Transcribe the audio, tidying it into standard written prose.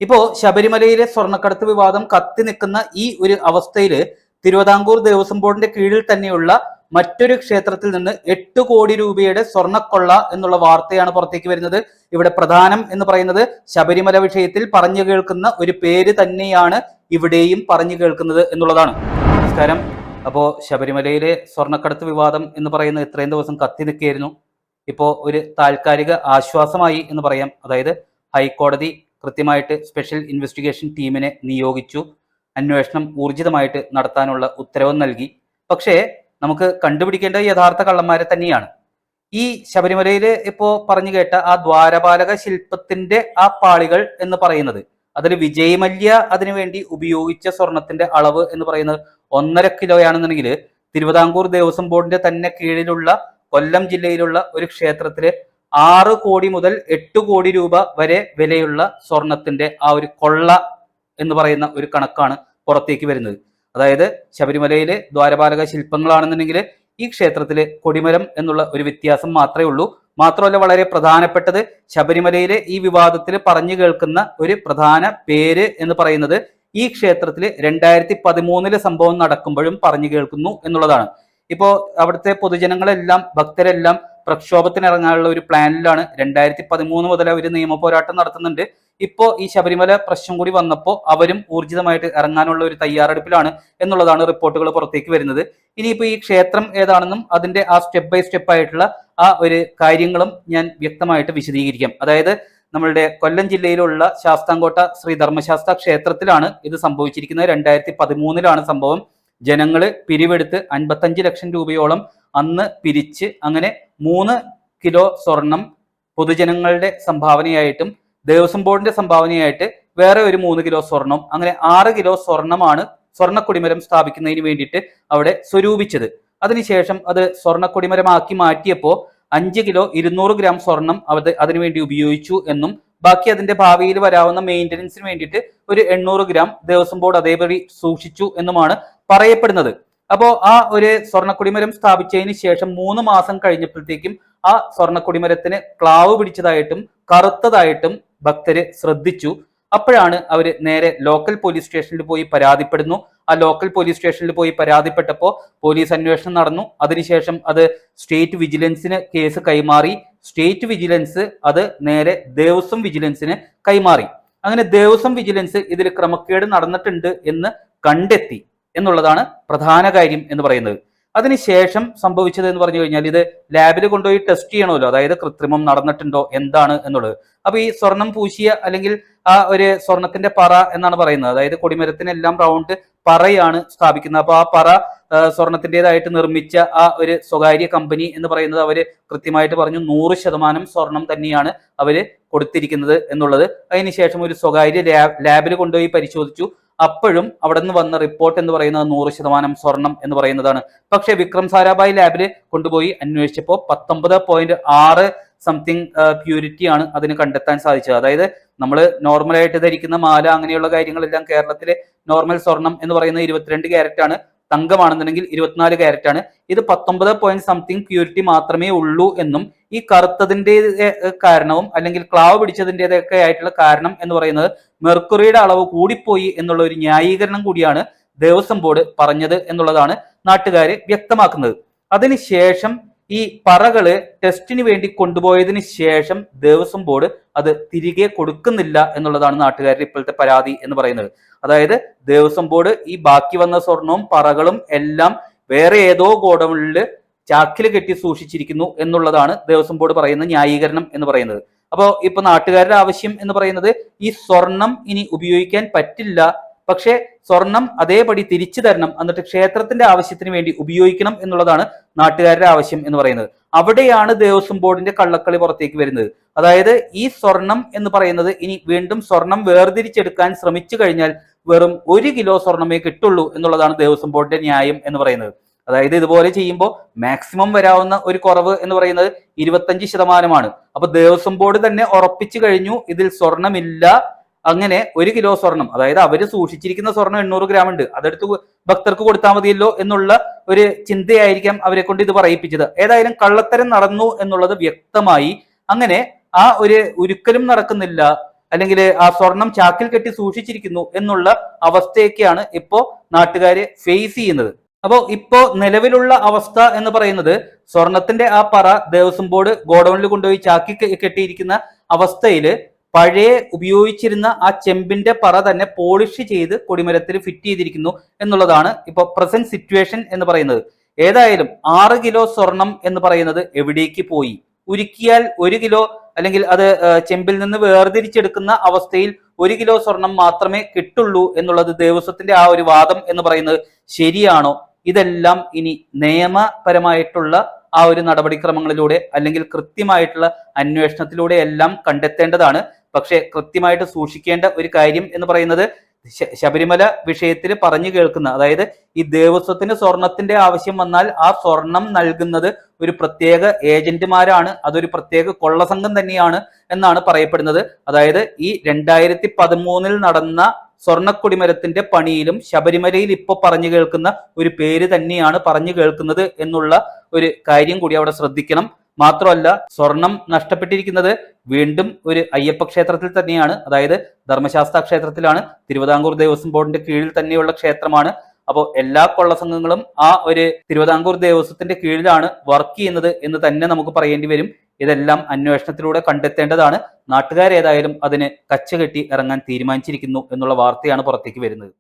ഇപ്പോ ശബരിമലയിലെ സ്വർണ്ണക്കടത്ത് വിവാദം കത്തി നിൽക്കുന്ന ഈ ഒരു അവസ്ഥയില് തിരുവിതാംകൂർ ദേവസ്വം ബോർഡിന്റെ കീഴിൽ തന്നെയുള്ള മറ്റൊരു ക്ഷേത്രത്തിൽ നിന്ന് 8 കോടി രൂപയുടെ സ്വർണ്ണക്കൊള്ള എന്നുള്ള വാർത്തയാണ് പുറത്തേക്ക് വരുന്നത്. ഇവിടെ പ്രധാനം എന്ന് പറയുന്നത് ശബരിമല വിഷയത്തിൽ പറഞ്ഞു കേൾക്കുന്ന ഒരു പേര് തന്നെയാണ് ഇവിടെയും പറഞ്ഞു കേൾക്കുന്നത് എന്നുള്ളതാണ്. നമസ്കാരം. അപ്പോ ശബരിമലയിലെ സ്വർണ്ണക്കടത്ത് വിവാദം എന്ന് പറയുന്നത് ഇത്രയും ദിവസം കത്തി നിൽക്കുകയായിരുന്നു. ഇപ്പോ ഒരു താൽക്കാലിക ആശ്വാസമായി എന്ന് പറയാം. അതായത് ഹൈക്കോടതി കൃത്യമായിട്ട് സ്പെഷ്യൽ ഇൻവെസ്റ്റിഗേഷൻ ടീമിനെ നിയോഗിച്ചു. അന്വേഷണം ഊർജിതമായിട്ട് നടത്താനുള്ള ഉത്തരവ് നൽകി. പക്ഷേ നമുക്ക് കണ്ടുപിടിക്കേണ്ട യഥാർത്ഥ കള്ളന്മാരെ തന്നെയാണ്. ഈ ശബരിമലയിൽ ഇപ്പോ പറഞ്ഞു കേട്ട ആ ദ്വാരപാലക ശില്പത്തിന്റെ ആ പാളികൾ എന്ന് പറയുന്നത്, അതിൽ വിജയ് മല്യ അതിനുവേണ്ടി ഉപയോഗിച്ച സ്വർണത്തിന്റെ അളവ് എന്ന് പറയുന്നത് 1.5 കിലോയാണെന്നുണ്ടെങ്കിൽ തിരുവിതാംകൂർ ദേവസ്വം ബോർഡിന്റെ തന്നെ കീഴിലുള്ള കൊല്ലം ജില്ലയിലുള്ള ഒരു ക്ഷേത്രത്തില് 6 കോടി മുതൽ 8 കോടി രൂപ വരെ വിലയുള്ള സ്വർണത്തിന്റെ ആ ഒരു കൊള്ള എന്ന് പറയുന്ന ഒരു കണക്കാണ് പുറത്തേക്ക് വരുന്നത്. അതായത് ശബരിമലയിലെ ദ്വാരപാലക ശില്പങ്ങളാണെന്നുണ്ടെങ്കിൽ ഈ ക്ഷേത്രത്തിലെ കൊടിമരം എന്നുള്ള ഒരു വ്യത്യാസം മാത്രമേ ഉള്ളൂ. മാത്രമല്ല, വളരെ പ്രധാനപ്പെട്ടത് ശബരിമലയിലെ ഈ വിവാദത്തിൽ പറഞ്ഞു കേൾക്കുന്ന ഒരു പ്രധാന പേര് എന്ന് പറയുന്നത് ഈ ക്ഷേത്രത്തിൽ 2013 സംഭവം നടക്കുമ്പോഴും പറഞ്ഞു കേൾക്കുന്നു എന്നുള്ളതാണ്. ഇപ്പോ അവിടുത്തെ പൊതുജനങ്ങളെല്ലാം ഭക്തരെല്ലാം പ്രക്ഷോഭത്തിനിറങ്ങാനുള്ള ഒരു പ്ലാനിലാണ്. 2013 മുതൽ അവർ നിയമ പോരാട്ടം നടത്തുന്നുണ്ട്. ഇപ്പോ ഈ ശബരിമല പ്രശ്നം കൂടി വന്നപ്പോൾ അവരും ഊർജിതമായിട്ട് ഇറങ്ങാനുള്ള ഒരു തയ്യാറെടുപ്പിലാണ് എന്നുള്ളതാണ് റിപ്പോർട്ടുകൾ പുറത്തേക്ക് വരുന്നത്. ഇനിയിപ്പോ ഈ ക്ഷേത്രം ഏതാണെന്നും അതിന്റെ ആ സ്റ്റെപ്പ് ബൈ സ്റ്റെപ്പ് ആയിട്ടുള്ള ആ ഒരു കാര്യങ്ങളും ഞാൻ വ്യക്തമായിട്ട് വിശദീകരിക്കാം. അതായത് നമ്മളുടെ കൊല്ലം ജില്ലയിലുള്ള ശാസ്താംകോട്ട ശ്രീ ധർമ്മശാസ്ത്ര ക്ഷേത്രത്തിലാണ് ഇത് സംഭവിച്ചിരിക്കുന്നത്. 2013 സംഭവം. ജനങ്ങള് പിരിവെടുത്ത് 55 ലക്ഷം രൂപയോളം അന്ന് പിരിച്ച് അങ്ങനെ 3 കിലോ സ്വർണം പൊതുജനങ്ങളുടെ സംഭാവനയായിട്ടും ദേവസ്വം ബോർഡിന്റെ സംഭാവനയായിട്ട് വേറെ ഒരു 3 കിലോ സ്വർണം, അങ്ങനെ 6 കിലോ സ്വർണമാണ് സ്വർണ്ണക്കൊടിമരം സ്ഥാപിക്കുന്നതിന് വേണ്ടിയിട്ട് അവിടെ സ്വരൂപിച്ചത്. അതിനുശേഷം അത് സ്വർണ്ണക്കൊടിമരമാക്കി മാറ്റിയപ്പോൾ 5 കിലോ 200 ഗ്രാം സ്വർണം അതിനുവേണ്ടി ഉപയോഗിച്ചു എന്നും ബാക്കി അതിന്റെ ഭാവിയിൽ വരാവുന്ന മെയിൻ്റനൻസിന് വേണ്ടിയിട്ട് ഒരു 800 ഗ്രാം ദേവസ്വം ബോർഡ് അതേപടി സൂക്ഷിച്ചു എന്നുമാണ് പറയപ്പെടുന്നത്. അപ്പോ ആ ഒരു സ്വർണ്ണക്കൊടിമരം സ്ഥാപിച്ചതിന് ശേഷം 3 മാസം കഴിഞ്ഞപ്പോഴത്തേക്കും ആ സ്വർണ്ണക്കൊടിമരത്തിന് ക്ലാവ് പിടിച്ചതായിട്ടും കറുത്തതായിട്ടും ഭക്തര് ശ്രദ്ധിച്ചു. അപ്പോഴാണ് അവര് നേരെ ലോക്കൽ പോലീസ് സ്റ്റേഷനിൽ പോയി പരാതിപ്പെടുന്നു. ആ ലോക്കൽ പോലീസ് സ്റ്റേഷനിൽ പോയി പരാതിപ്പെട്ടപ്പോൾ പോലീസ് അന്വേഷണം നടന്നു. അതിനുശേഷം അത് സ്റ്റേറ്റ് വിജിലൻസിന് കേസ് കൈമാറി. സ്റ്റേറ്റ് വിജിലൻസ് അത് നേരെ ദേവസ്വം വിജിലൻസിന് കൈമാറി. അങ്ങനെ ദേവസ്വം വിജിലൻസ് ഇതിൽ ക്രമക്കേട് നടന്നിട്ടുണ്ട് എന്ന് കണ്ടെത്തി എന്നുള്ളതാണ് പ്രധാന കാര്യം എന്ന് പറയുന്നത്. അതിനുശേഷം സംഭവിച്ചത് എന്ന് പറഞ്ഞു കഴിഞ്ഞാൽ ഇത് ലാബിൽ കൊണ്ടുപോയി ടെസ്റ്റ് ചെയ്യണമല്ലോ, അതായത് കൃത്രിമം നടന്നിട്ടുണ്ടോ എന്താണ് എന്നുള്ളത്. അപ്പൊ ഈ സ്വർണം പൂശിയ അല്ലെങ്കിൽ ആ ഒരു സ്വർണത്തിന്റെ പറ എന്നാണ് പറയുന്നത്. അതായത് കൊടിമരത്തിനെല്ലാം റൗണ്ട് പറയാണ് സ്ഥാപിക്കുന്നത്. അപ്പൊ ആ പറ സ്വർണത്തിൻ്റെതായിട്ട് നിർമ്മിച്ച ആ ഒരു സ്വകാര്യ കമ്പനി എന്ന് പറയുന്നത് അവര് കൃത്യമായിട്ട് പറഞ്ഞു 100% സ്വർണം തന്നെയാണ് അവര് കൊടുത്തിരിക്കുന്നത് എന്നുള്ളത്. അതിനുശേഷം ഒരു സ്വകാര്യ ലാബിൽ കൊണ്ടുപോയി പരിശോധിച്ചു. അപ്പോഴും അവിടെ നിന്ന് വന്ന റിപ്പോർട്ട് എന്ന് പറയുന്നത് 100% സ്വർണം എന്ന് പറയുന്നതാണ്. പക്ഷെ വിക്രം സാരാഭായ് ലാബിൽ കൊണ്ടുപോയി അന്വേഷിച്ചപ്പോൾ 19.6 സംതിങ് പ്യൂരിറ്റി ആണ് അതിന് കണ്ടെത്താൻ സാധിച്ചത്. അതായത് നമ്മൾ നോർമലായിട്ട് ധരിക്കുന്ന മാല അങ്ങനെയുള്ള കാര്യങ്ങളെല്ലാം കേരളത്തിലെ നോർമൽ സ്വർണം എന്ന് പറയുന്നത് 22 ക്യാരറ്റ് ആണ്. തങ്കമാണെന്നുണ്ടെങ്കിൽ 24 ക്യാരറ്റ് ആണ്. ഇത് 19 സംതിങ് പ്യൂരിറ്റി മാത്രമേ ഉള്ളൂ എന്നും ഈ കറുത്തതിന്റെ കാരണവും അല്ലെങ്കിൽ ക്ലാവ് പിടിച്ചതിൻ്റെതൊക്കെ ആയിട്ടുള്ള കാരണം എന്ന് പറയുന്നത് മെർക്കുറിയുടെ അളവ് കൂടിപ്പോയി എന്നുള്ള ഒരു ന്യായീകരണം കൂടിയാണ് ദേവസ്വം ബോർഡ് പറഞ്ഞത് എന്നുള്ളതാണ് നാട്ടുകാര് വ്യക്തമാക്കുന്നത്. അതിനുശേഷം ഈ പറകള് ടെസ്റ്റിന് വേണ്ടി കൊണ്ടുപോയതിന് ശേഷം ദേവസ്വം ബോർഡ് അത് തിരികെ കൊടുക്കുന്നില്ല എന്നുള്ളതാണ് നാട്ടുകാരുടെ ഇപ്പോഴത്തെ പരാതി എന്ന് പറയുന്നത്. അതായത് ദേവസ്വം ബോർഡ് ഈ ബാക്കി വന്ന സ്വർണവും പറകളും എല്ലാം വേറെ ഏതോ ഗോഡൌണിൽ ചാക്കിൽ കെട്ടി സൂക്ഷിച്ചിരിക്കുന്നു എന്നുള്ളതാണ് ദേവസ്വം ബോർഡ് പറയുന്ന ന്യായീകരണം എന്ന് പറയുന്നത്. അപ്പോൾ ഇപ്പൊ നാട്ടുകാരുടെ ആവശ്യം എന്ന് പറയുന്നത് ഈ സ്വർണം ഇനി ഉപയോഗിക്കാൻ പറ്റില്ല, പക്ഷെ സ്വർണം അതേപടി തിരിച്ചു തരണം, എന്നിട്ട് ക്ഷേത്രത്തിന്റെ ആവശ്യത്തിന് വേണ്ടി ഉപയോഗിക്കണം എന്നുള്ളതാണ് നാട്ടുകാരുടെ ആവശ്യം എന്ന് പറയുന്നത്. അവിടെയാണ് ദേവസ്വം ബോർഡിന്റെ കള്ളക്കളി പുറത്തേക്ക് വരുന്നത്. അതായത് ഈ സ്വർണം എന്ന് പറയുന്നത് ഇനി വീണ്ടും സ്വർണം വേർതിരിച്ചെടുക്കാൻ ശ്രമിച്ചു കഴിഞ്ഞാൽ വെറും 1 കിലോ സ്വർണമേ കിട്ടുള്ളൂ എന്നുള്ളതാണ് ദേവസ്വം ബോർഡിന്റെ ന്യായം എന്ന് പറയുന്നത്. അതായത് ഇതുപോലെ ചെയ്യുമ്പോൾ മാക്സിമം വരാവുന്ന ഒരു കുറവ് എന്ന് പറയുന്നത് 25%. അപ്പൊ ദേവസ്വം ബോർഡ് തന്നെ ഉറപ്പിച്ചു കഴിഞ്ഞു ഇതിൽ സ്വർണമില്ല. അങ്ങനെ 1 കിലോ സ്വർണം, അതായത് അവര് സൂക്ഷിച്ചിരിക്കുന്ന സ്വർണം 800 ഗ്രാം ഉണ്ട്, അതെടുത്ത് ഭക്തർക്ക് കൊടുത്താൽ മതിയല്ലോ എന്നുള്ള ഒരു ചിന്തയായിരിക്കാം അവരെ കൊണ്ട് ഇത് പറയിപ്പിച്ചത്. ഏതായാലും കള്ളത്തരം നടന്നു എന്നുള്ളത് വ്യക്തമായി. അങ്ങനെ ആ ഒരു ഉരുക്കലും നടക്കുന്നില്ല. അല്ലെങ്കിൽ ആ സ്വർണം ചാക്കിൽ കെട്ടി സൂക്ഷിച്ചിരിക്കുന്നു എന്നുള്ള അവസ്ഥയൊക്കെയാണ് ഇപ്പോ നാട്ടുകാര് ഫേസ് ചെയ്യുന്നത്. അപ്പോൾ ഇപ്പോ നിലവിലുള്ള അവസ്ഥ എന്ന് പറയുന്നത് സ്വർണത്തിന്റെ ആ പറ ദേവസ്വം ബോർഡ് ഗോഡൌണിൽ കൊണ്ടുപോയി ചാക്കി കെട്ടിയിരിക്കുന്ന അവസ്ഥയിൽ പഴയ ഉപയോഗിച്ചിരുന്ന ആ ചെമ്പിന്റെ പറ തന്നെ പോളിഷ് ചെയ്ത് കൊടിമരത്തിൽ ഫിറ്റ് ചെയ്തിരിക്കുന്നു എന്നുള്ളതാണ് ഇപ്പൊ പ്രസന്റ് സിറ്റുവേഷൻ എന്ന് പറയുന്നത്. ഏതായാലും 6 കിലോ സ്വർണം എന്ന് പറയുന്നത് എവിടേക്ക് പോയി? ഉരുക്കിയാൽ 1 കിലോ അല്ലെങ്കിൽ അത് ചെമ്പിൽ നിന്ന് വേർതിരിച്ചെടുക്കുന്ന അവസ്ഥയിൽ 1 കിലോ സ്വർണം മാത്രമേ കിട്ടുള്ളൂ എന്നുള്ളത് ദേവസ്വത്തിന്റെ ആ ഒരു വാദം എന്ന് പറയുന്നത് ശരിയാണോ? ഇതെല്ലാം ഇനി നിയമപരമായിട്ടുള്ള ആ ഒരു നടപടിക്രമങ്ങളിലൂടെ അല്ലെങ്കിൽ കൃത്യമായിട്ടുള്ള അന്വേഷണത്തിലൂടെ എല്ലാം കണ്ടെത്തേണ്ടതാണ്. പക്ഷെ കൃത്യമായിട്ട് സൂക്ഷിക്കേണ്ട ഒരു കാര്യം എന്ന് പറയുന്നത് ശബരിമല വിഷയത്തിൽ പറഞ്ഞു കേൾക്കുന്ന, അതായത് ഈ ദേവസ്വത്തിന് സ്വർണത്തിന്റെ ആവശ്യം വന്നാൽ ആ സ്വർണം നൽകുന്നത് ഒരു പ്രത്യേക ഏജന്റുമാരാണ്, അതൊരു പ്രത്യേക കൊള്ളസംഘം തന്നെയാണ് എന്നാണ് പറയപ്പെടുന്നത്. അതായത് ഈ 2013 നടന്ന സ്വർണ്ണക്കൊടിമരത്തിന്റെ പണിയിലും ശബരിമലയിൽ ഇപ്പൊ പറഞ്ഞു കേൾക്കുന്ന ഒരു പേര് തന്നെയാണ് പറഞ്ഞു കേൾക്കുന്നത് എന്നുള്ള ഒരു കാര്യം കൂടി അവിടെ ശ്രദ്ധിക്കണം. മാത്രമല്ല, സ്വർണം നഷ്ടപ്പെട്ടിരിക്കുന്നത് വീണ്ടും ഒരു അയ്യപ്പ ക്ഷേത്രത്തിൽ തന്നെയാണ്, അതായത് ധർമ്മശാസ്ത്ര ക്ഷേത്രത്തിലാണ്. തിരുവിതാംകൂർ ദേവസ്വം ബോർഡിന്റെ കീഴിൽ തന്നെയുള്ള ക്ഷേത്രമാണ്. അപ്പോൾ എല്ലാ കൊള്ളസംഘങ്ങളും ആ ഒരു തിരുവിതാംകൂർ ദേവസ്വത്തിന്റെ കീഴിലാണ് വർക്ക് ചെയ്യുന്നത് എന്ന് തന്നെ നമുക്ക് പറയേണ്ടി വരും. ഇതെല്ലാം അന്വേഷണത്തിലൂടെ കണ്ടെത്തേണ്ടതാണ്. നാട്ടുകാരേതായാലും അതിന് കച്ചകെട്ടി ഇറങ്ങാൻ തീരുമാനിച്ചിരിക്കുന്നു എന്നുള്ള വാർത്തയാണ് പുറത്തേക്ക് വരുന്നത്.